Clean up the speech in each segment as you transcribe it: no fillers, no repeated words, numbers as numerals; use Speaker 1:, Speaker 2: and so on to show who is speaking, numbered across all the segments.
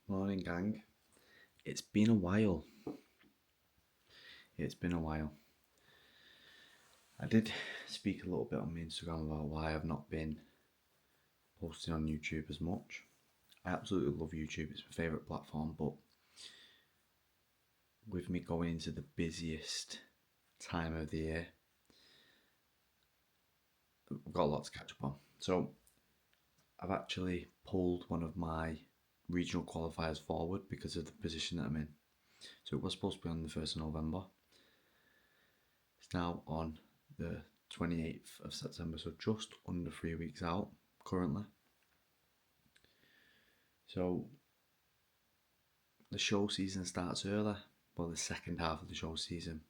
Speaker 1: Morning, gang. It's been a while. I did speak a little bit on my Instagram about why I've not been posting on YouTube as much. I absolutely love YouTube, it's my favourite platform, but with me going into the busiest time of the year, I've got a lot to catch up on. So I've actually pulled one of my regional qualifiers forward because of the position that I'm in. So it was supposed to be on the 1st of November. It's now on the 28th of September, so just under 3 weeks out currently. So the show season starts early, well, the second half of the show season.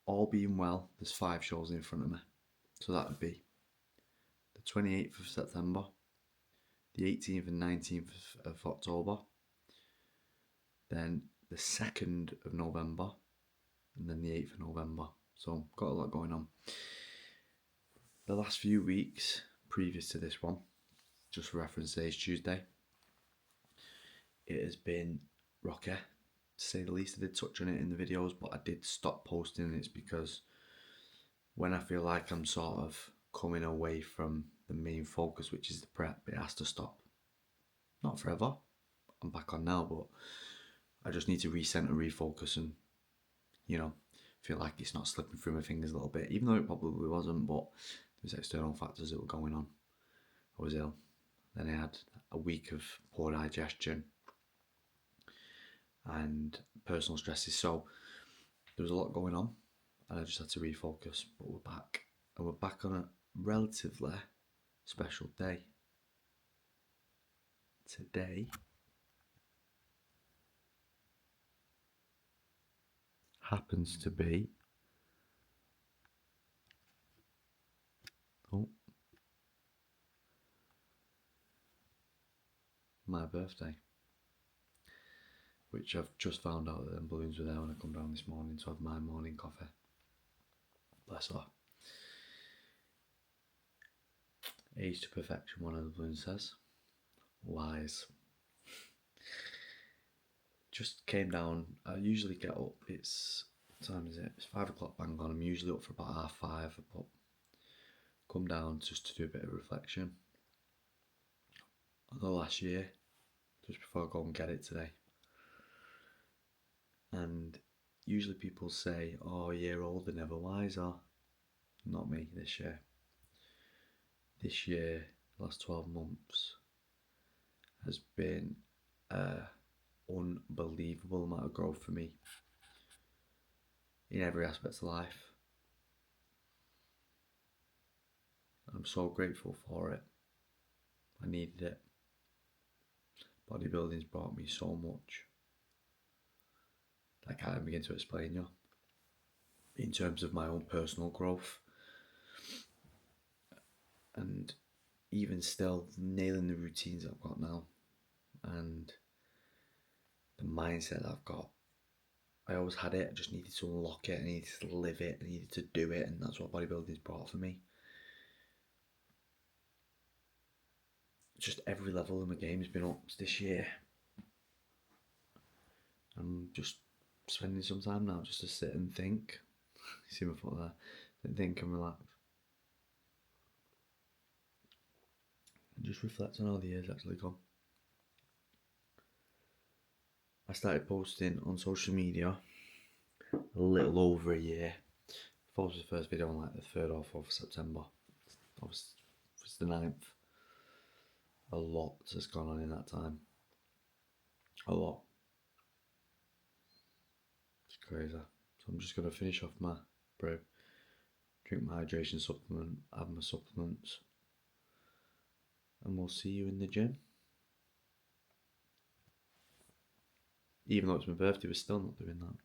Speaker 1: All being well, there's 5 shows in front of me. So that would be the 28th of September, the 18th and 19th of October, then the 2nd of November, and then the 8th of November. So got a lot going on. The last few weeks previous to this one, just for reference, today's Tuesday, it has been rocky, to say the least. I did touch on it in the videos, but I did stop posting. It's because when I feel like I'm sort of coming away from the main focus, which is the prep, it has to stop. Not forever, I'm back on now, but I just need to recenter, refocus, and feel like it's not slipping through my fingers a little bit, even though it probably wasn't. But there's external factors that were going on. I was ill, then I had a week of poor digestion and personal stresses, so there was a lot going on and I just had to refocus. But we're back, and we're back on a relatively special day. Today happens to be my birthday, which I've just found out that them balloons were there when I come down this morning to have my morning coffee. Bless her. Age to perfection, one of the balloons says. Lies. Just came down. I usually get up, what time is it? It's 5 o'clock bang on. I'm usually up for about 5:30, but come down just to do a bit of reflection on the last year, just before I go and get it today. And usually people say, oh, a year older, never wiser. Not me this year. This year, the last 12 months, has been unbelievable amount of growth for me in every aspect of life. I'm so grateful for it. I needed it. Bodybuilding's brought me so much. I can't even begin to explain you. In terms of my own personal growth. And even still, nailing the routines I've got now. And the mindset I've got. I always had it, I just needed to unlock it, I needed to live it, I needed to do it, and that's what bodybuilding's brought for me. Just every level of my game has been up this year. I'm just spending some time now just to sit and think. You see my foot there? And think and relax. And just reflect on how the year's actually gone. I started posting on social media a little over a year. I posted the first video on like the 3rd or 4th of September. It's the 9th. A lot has gone on in that time. A lot. It's crazy. So I'm just going to finish off my brew, drink my hydration supplement, have my supplements, and we'll see you in the gym. Even though it's my birthday, we're still not doing that.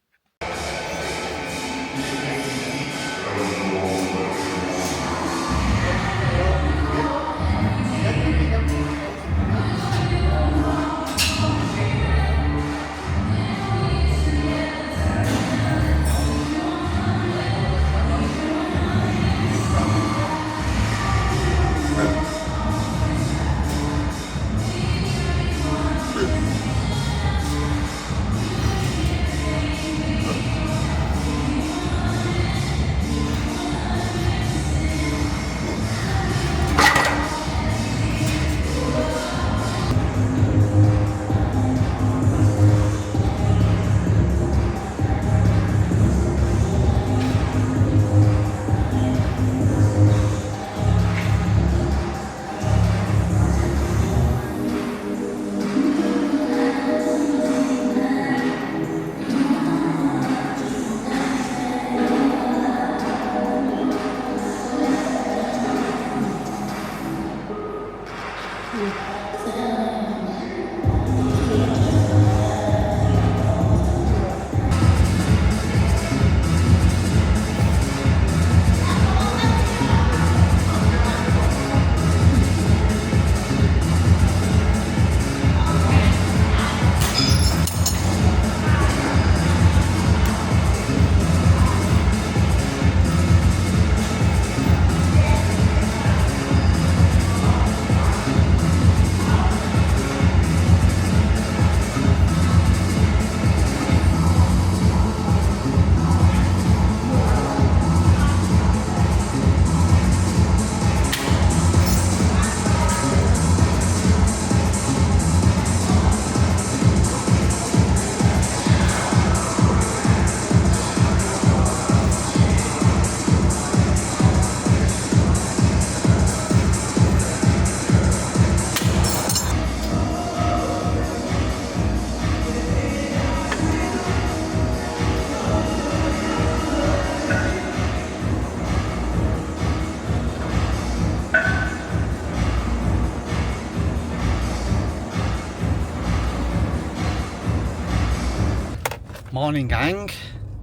Speaker 2: Morning gang,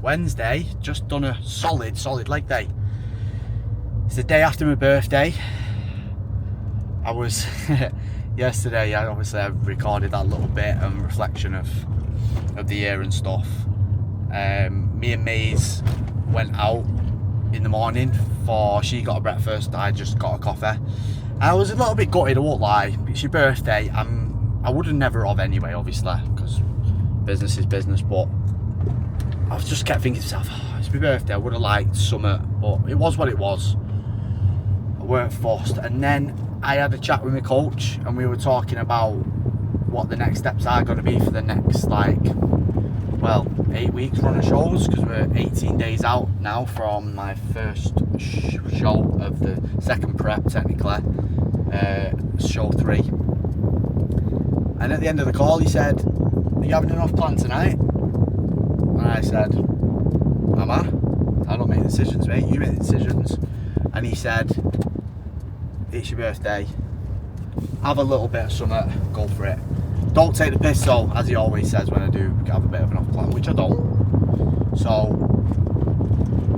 Speaker 2: Wednesday, just done a solid leg day. It's the day after my birthday. I was, yesterday I recorded that little bit and reflection of the year and stuff. Me and Maze went out in the morning she got a breakfast, I just got a coffee. I was a little bit gutted, I won't lie. It's your birthday, I would have never have anyway, obviously, because business is business, but I just kept thinking to myself, it's my birthday, I would have liked something, but it was what it was. I weren't forced. And then I had a chat with my coach and we were talking about what the next steps are going to be for the next 8 weeks run of shows, because we're 18 days out now from my first show of the second prep, technically, show 3. And at the end of the call he said, are you having enough plan tonight? And I said, am I? I don't make decisions, mate, you make the decisions. And he said, it's your birthday, have a little bit of something, go for it. Don't take the piss though, as he always says when I do have a bit of an off plan, which I don't. So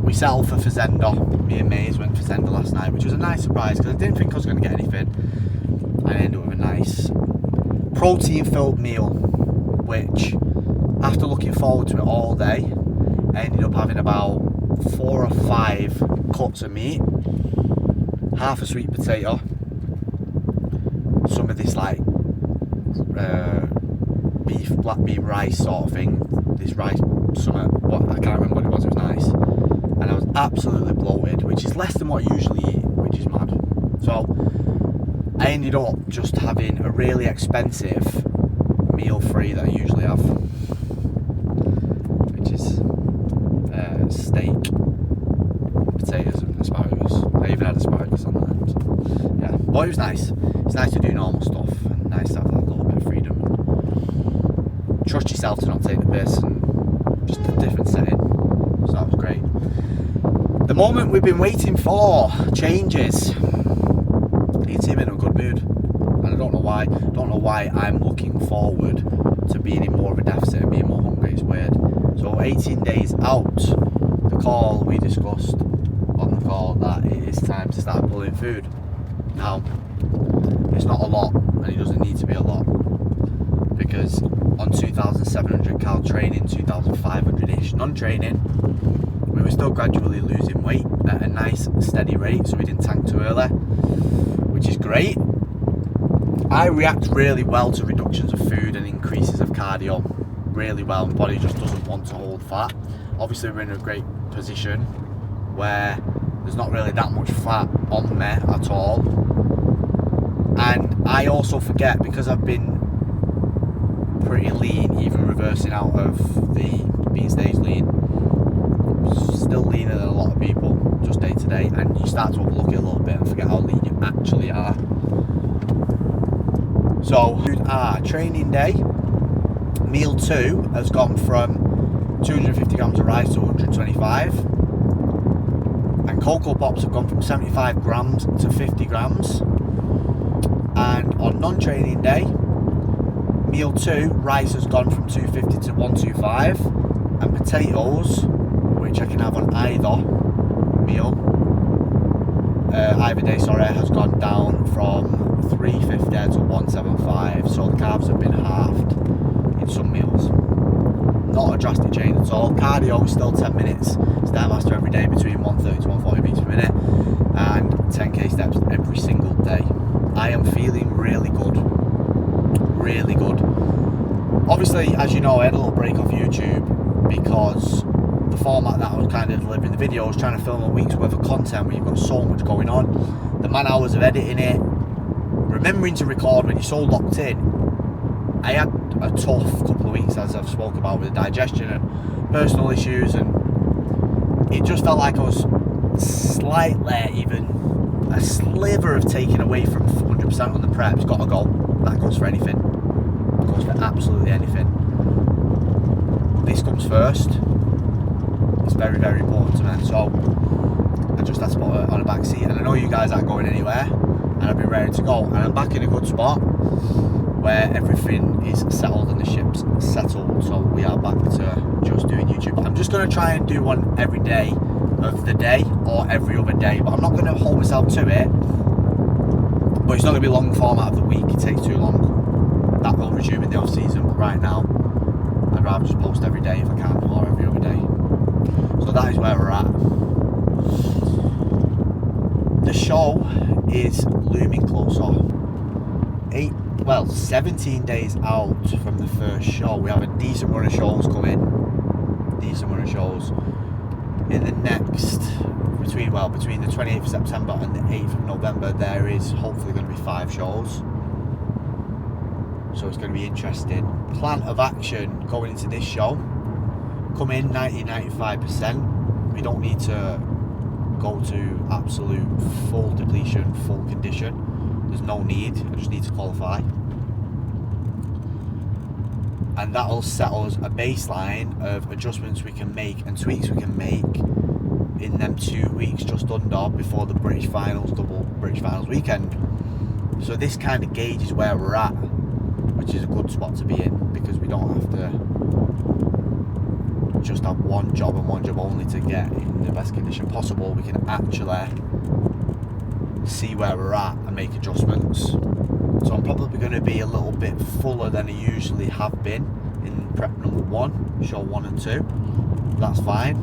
Speaker 2: we settled for Fazenda. Me and Maze went for Fazenda last night, which was a nice surprise because I didn't think I was going to get anything. I ended up with a nice protein filled meal, which after looking forward to it all day, I ended up having about 4 or 5 cuts of meat, half a sweet potato, some of this black bean rice sort of thing, this rice something, I can't remember what it was nice, and I was absolutely bloated, which is less than what I usually eat, which is mad. So I ended up just having a really expensive meal free that I usually have, which is steak, potatoes and asparagus. I even had asparagus on that. Yeah, but it was nice. It's nice to do normal stuff and nice to have that little bit of freedom. Trust yourself to not take the piss and just a different setting. So that was great. The moment we've been waiting for changes. He seemed in a good mood, and I don't know why. Don't know why I'm looking forward to being in more of a deficit and being more hungry. It's weird. So 18 days out, the call we discussed on the call that it is time to start pulling food. Now, it's not a lot, and it doesn't need to be a lot, because on 2,700 cal training, 2,500-ish non-training, we were still gradually losing weight at a nice steady rate, so we didn't tank too early, which is great. I react really well to reductions of food and increases of cardio, really well. My body just doesn't want to hold fat. Obviously we're in a great position where there's not really that much fat on me at all, and I also forget, because I've been pretty lean, even reversing out of the being stage lean, still leaner than a lot of people, just day to day, and you start to overlook it a little bit and forget how lean you actually are. So training day, meal 2 has gone from 250 grams of rice to 125, and Cocoa Pops have gone from 75 grams to 50 grams. And on non-training day, meal 2, rice has gone from 250 to 125, and potatoes, which I can have on either meal, either day, has gone down from 350 to 175. So the carbs have been halved in some meals. Not a drastic change at all. Cardio is still 10 minutes Stairmaster every day, between 130 to 140 beats per minute, and 10k steps every single day. I am feeling really good. Really good. Obviously, as you know, I had a little break off YouTube because the format that I was kind of delivering the video, I was trying to film a week's worth of content where you've got so much going on. The man hours of editing it, remembering to record when you're so locked in. I had a tough couple of weeks, as I've spoke about, with the digestion and personal issues, and it just felt like I was slightly, even a sliver of taking away from 100% on the preps. Gotta go. That goes for anything. Goes for absolutely anything. This comes first. It's very, very important to me. So I just had to put it on a back seat, and I know you guys aren't going anywhere, and I've been ready to go, and I'm back in a good spot where everything is settled and the ship's settled, so we are back to just doing YouTube. I'm just going to try and do one every day of the day or every other day, but I'm not going to hold myself to it. But it's not going to be long format of the week, it takes too long. That will resume in the off season, but right now I'd rather just post every day if I can, or every other day. So that is where we're at. The show is looming closer. 17 days out from the first show. We have a decent run of shows coming. Decent run of shows in the next between the 28th of September and the 8th of November. There is hopefully going to be 5 shows, so it's going to be interesting. Plan of action going into this show: come in 90-95%. We don't need to go to absolute full depletion, full condition. There's no need. I just need to qualify, and that'll set us a baseline of adjustments we can make and tweaks we can make in them 2 weeks just under before the British Finals, double British Finals weekend. So this kind of gauges where we're at, which is a good spot to be in, because we don't have to just have one job and one job only to get in the best condition possible. We can actually see where we're at and make adjustments. So I'm probably going to be a little bit fuller than I usually have been in prep number 1, show 1 and 2. That's fine.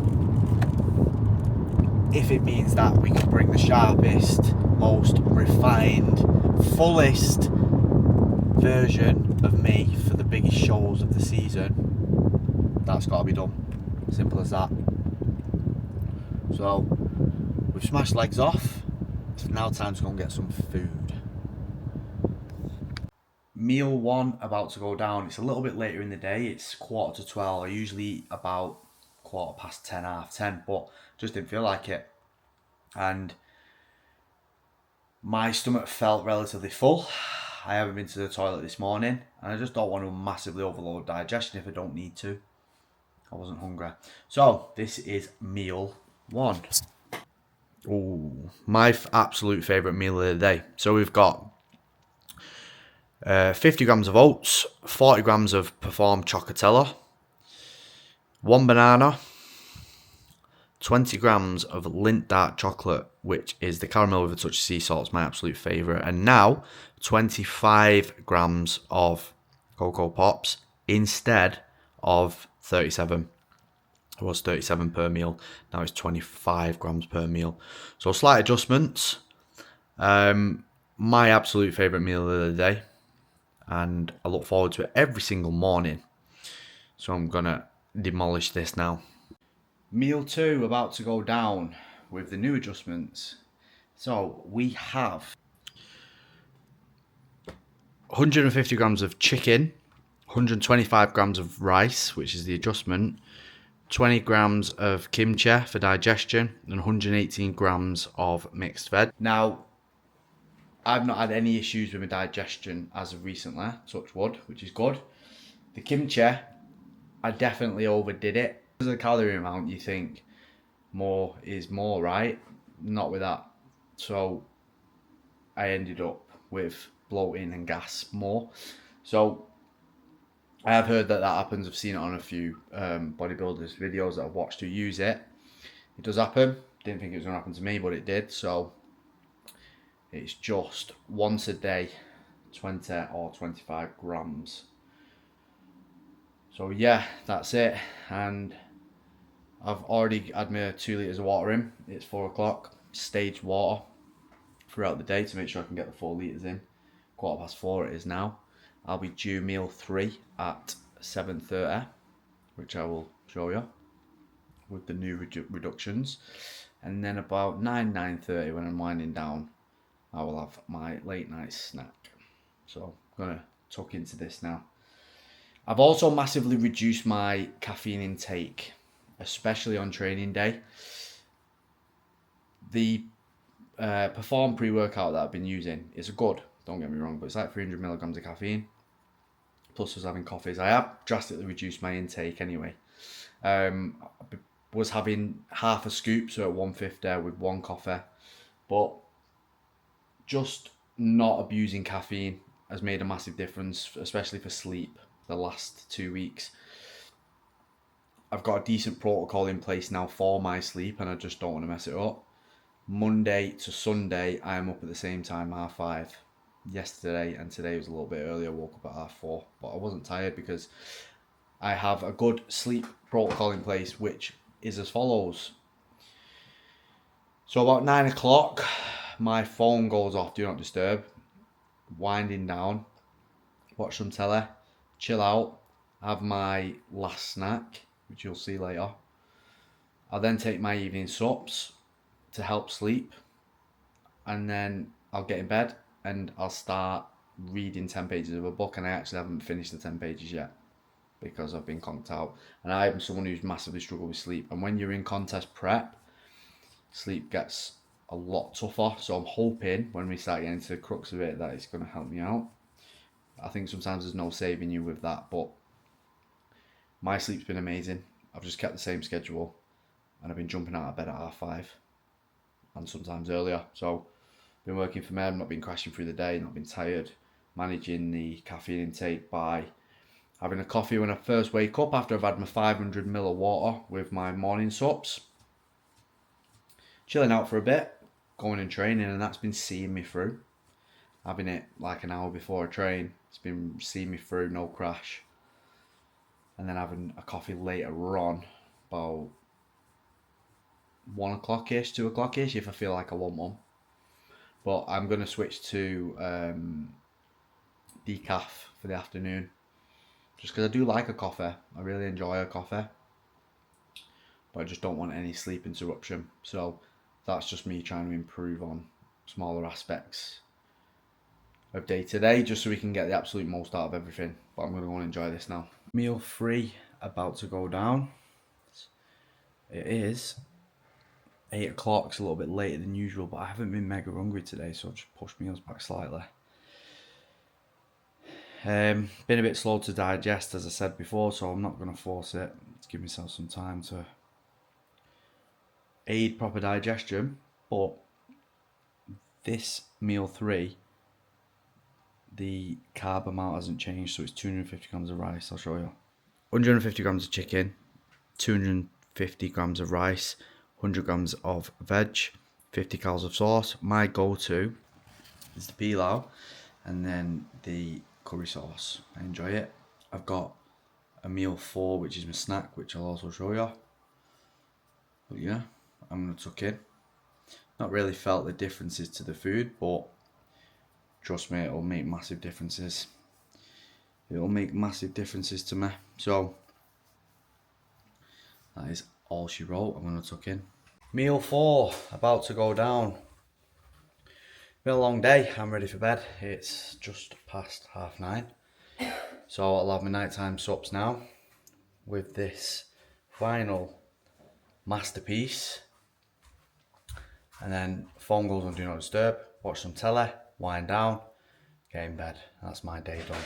Speaker 2: If it means that we can bring the sharpest, most refined, fullest version of me for the biggest shows of the season, that's got to be done. Simple as that. So we've smashed legs off. It's now time to go and get some food. Meal 1 about to go down. It's a little bit later in the day. It's 11:45. I usually eat about 10:15, half 10, but just didn't feel like it. And my stomach felt relatively full. I haven't been to the toilet this morning, and I just don't want to massively overload digestion if I don't need to. I wasn't hungry. So this is meal 1. Oh, my absolute favourite meal of the day. So we've got 50 grams of oats, 40 grams of Perform Chocolatella, 1 banana, 20 grams of Lindt dark chocolate, which is the caramel with a touch of sea salt. It's my absolute favourite. And now 25 grams of Cocoa Pops instead of 37. It was 37 per meal. Now it's 25 grams per meal. So slight adjustments. My absolute favourite meal of the day. And I look forward to it every single morning. So I'm going to demolish this now. Meal 2 about to go down with the new adjustments. So we have 150 grams of chicken, 125 grams of rice, which is the adjustment, 20 grams of kimchi for digestion, and 118 grams of mixed veg. Now, I've not had any issues with my digestion as of recently, touch wood, which is good. The kimchi, I definitely overdid it. Because of the calorie amount, you think more is more, right? Not with that. So I ended up with bloating and gas more. So I have heard that happens. I've seen it on a few bodybuilders videos that I've watched who use it. It does happen. Didn't think it was going to happen to me, but it did. So it's just once a day, 20 or 25 grams. So yeah, that's it. And I've already had my 2 litres of water in. It's 4 o'clock. Staged water throughout the day to make sure I can get the 4 litres in. 4:15 it is now. I'll be due meal 3 at 7:30, which I will show you with the new reductions. And then about 9:30 when I'm winding down, I will have my late night snack. So I'm going to tuck into this now. I've also massively reduced my caffeine intake, especially on training day. The Perform pre-workout that I've been using is good, don't get me wrong, but it's like 300 milligrams of caffeine. Plus I was having coffees. I have drastically reduced my intake anyway. I was having half a scoop, so at 150 with 1 coffee. But just not abusing caffeine has made a massive difference, especially for sleep.
Speaker 1: the last 2 weeks. I've got a decent protocol in place now for my sleep, and I just don't want to mess it up. Monday to Sunday, I am up at the same time, 5:30. Yesterday and today was a little bit earlier. I woke up at 4:30, but I wasn't tired because I have a good sleep protocol in place, which is as follows. So about 9 o'clock, my phone goes off, do not disturb, winding down, watch some telly, chill out, have my last snack, which you'll see later. I'll then take my evening sups to help sleep, and then I'll get in bed and I'll start reading 10 pages of a book, and I actually haven't finished the 10 pages yet because I've been conked out. And I am someone who's massively struggled with sleep, and when you're in contest prep, sleep gets a lot tougher. So I'm hoping when we start getting to the crux of it that it's going to help me out. I think sometimes there's no saving you with that, but my sleep's been amazing. I've just kept the same schedule, and I've been jumping out of bed at 5:30 and sometimes earlier. So been working for me. I've not been crashing through the day, not been tired, managing the caffeine intake by having a coffee when I first wake up after I've had my 500 ml of water with my morning sups, chilling out for a bit, going and training, and that's been seeing me through. Having it like an hour before I train, it's been seeing me through, no crash. And then having a coffee later on, about 1 o'clock-ish, 2 o'clock-ish, if I feel like I want one. But I'm going to switch to decaf for the afternoon, just because I do like a coffee. I really enjoy a coffee, but I just don't want any sleep interruption. So that's just me trying to improve on smaller aspects of day to day, just so we can get the absolute most out of everything. But I'm going to go and enjoy this now. Meal 3 about to go down. It is 8 o'clock, it's a little bit later than usual, but I haven't been mega hungry today, so I've just pushed meals back slightly. Been a bit slow to digest, as I said before, so I'm not going to force it. To give myself some time to aid proper digestion. But this meal 3, the carb amount hasn't changed, so it's 250 grams of rice. I'll show you. 150 grams of chicken, 250 grams of rice, 100 grams of veg, 50 calories of sauce. My go-to is the pilau and then the curry sauce. I enjoy it. I've got a meal 4, which is my snack, which I'll also show you. But yeah, I'm going to tuck in. Not really felt the differences to the food, but trust me, it'll make massive differences. It'll make massive differences to me. So that is all she wrote. I'm going to tuck in. Meal 4, about to go down. Been a long day. I'm ready for bed. It's just past 9:30. So I'll have my nighttime sups now with this final masterpiece. And then phone goes on do not disturb, watch some telly, wind down, get in bed. That's my day done.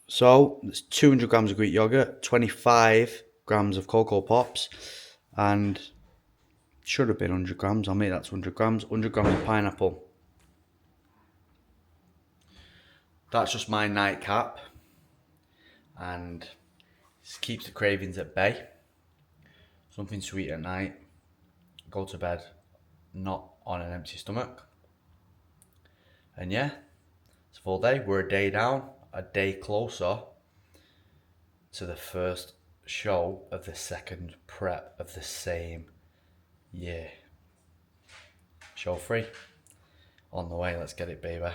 Speaker 1: So there's 200 grams of Greek yogurt, 25 grams of Cocoa Pops, and should have been 100 grams. I'll make that to 100 grams. 100 grams of pineapple. That's just my nightcap, and it keeps the cravings at bay. Something sweet at night. Go to bed not on an empty stomach. And yeah, it's a full day. We're a day down, a day closer to the first show of the second prep of the same year. Show 3 on the way. Let's get it, baby.